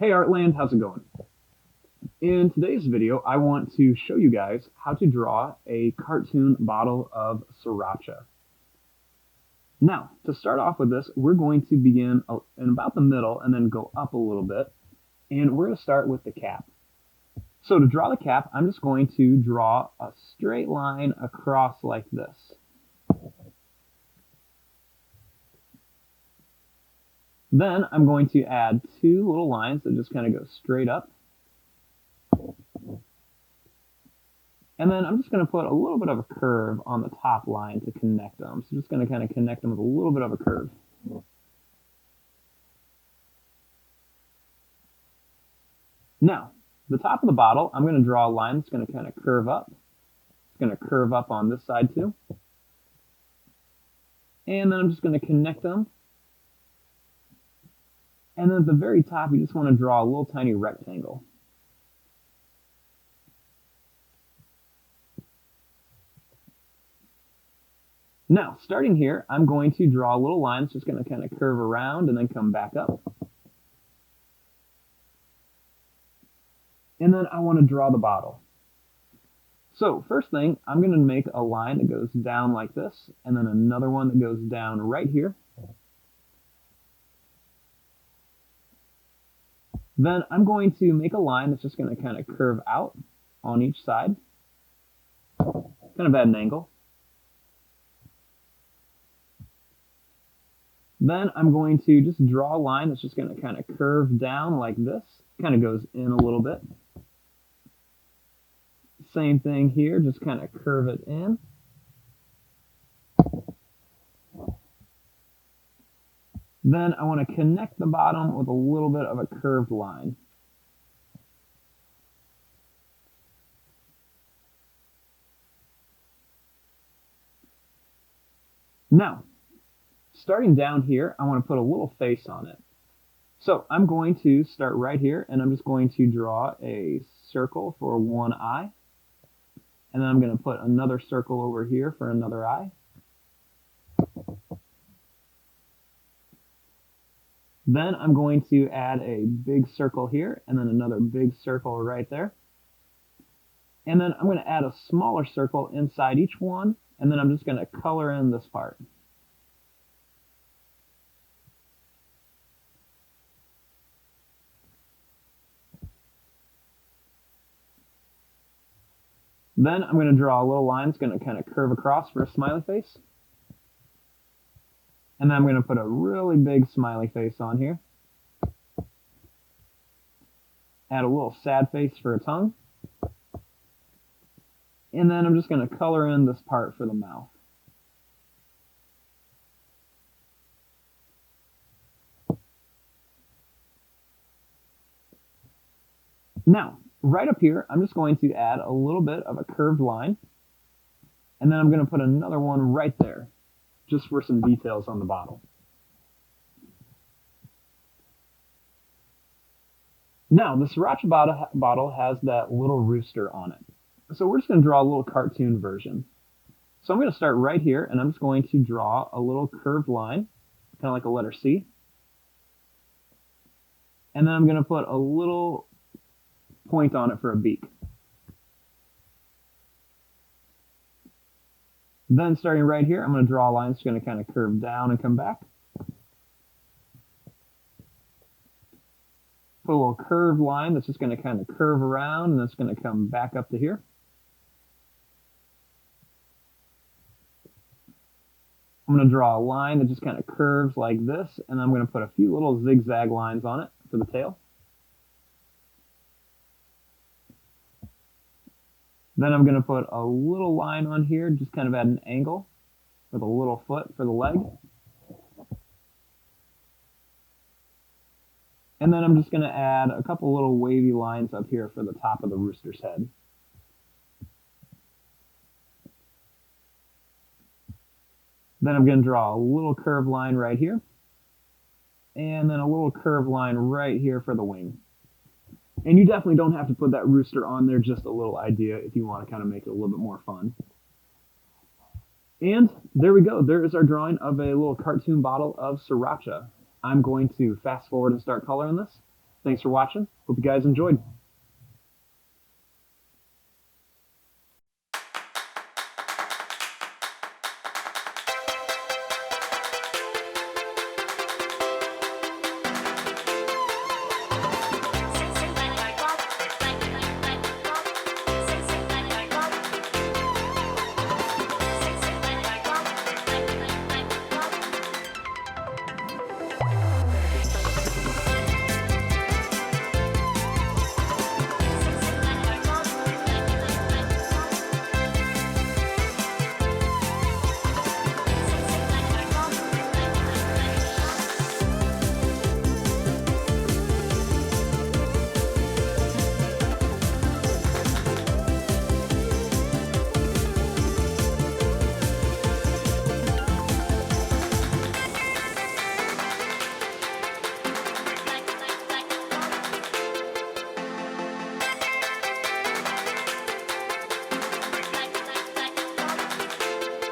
Hey Artland, how's it going? In today's video, I want to show you guys how to draw a cartoon bottle of Sriracha. Now, to start off with this, we're going to begin in about the middle and then go up a little bit, and we're going to start with the cap. So to draw the cap, I'm just going to draw a straight line across like this. Then I'm going to add two little lines that just kind of go straight up. And then I'm just going to put a little bit of a curve on the top line to connect them. So just going to kind of connect them with a little bit of a curve. Now, the top of the bottle, I'm going to draw a line that's going to kind of curve up. It's going to curve up on this side too. And then I'm just going to connect them. And then at the very top, you just want to draw a little tiny rectangle. Now, starting here, I'm going to draw a little line that's just going to kind of curve around and then come back up. And then I want to draw the bottle. So, first thing, I'm going to make a line that goes down like this, and then another one that goes down right here. Then I'm going to make a line that's just going to kind of curve out on each side, kind of at an angle. Then I'm going to just draw a line that's just going to kind of curve down like this, kind of goes in a little bit. Same thing here, just kind of curve it in. Then I want to connect the bottom with a little bit of a curved line. Now, starting down here, I want to put a little face on it. So I'm going to start right here, and I'm just going to draw a circle for one eye. And then I'm going to put another circle over here for another eye. Then I'm going to add a big circle here, and then another big circle right there. And then I'm going to add a smaller circle inside each one, and then I'm just going to color in this part. Then I'm going to draw a little line that's going to kind of curve across for a smiley face. And then I'm going to put a really big smiley face on here. Add a little sad face for a tongue. And then I'm just going to color in this part for the mouth. Now, right up here, I'm just going to add a little bit of a curved line. And then I'm going to put another one right there, just for some details on the bottle. Now, the Sriracha bottle has that little rooster on it. So we're just going to draw a little cartoon version. So I'm going to start right here, and I'm just going to draw a little curved line, kind of like a letter C. And then I'm going to put a little point on it for a beak. Then starting right here, I'm going to draw a line that's going to kind of curve down and come back. Put a little curved line that's just going to kind of curve around, and that's going to come back up to here. I'm going to draw a line that just kind of curves like this, and I'm going to put a few little zigzag lines on it for the tail. Then I'm going to put a little line on here, just kind of at an angle, with a little foot for the leg. And then I'm just going to add a couple little wavy lines up here for the top of the rooster's head. Then I'm going to draw a little curved line right here. And then a little curved line right here for the wing. And you definitely don't have to put that rooster on there, just a little idea if you want to kind of make it a little bit more fun. And there we go. There is our drawing of a little cartoon bottle of Sriracha. I'm going to fast forward and start coloring this. Thanks for watching. Hope you guys enjoyed.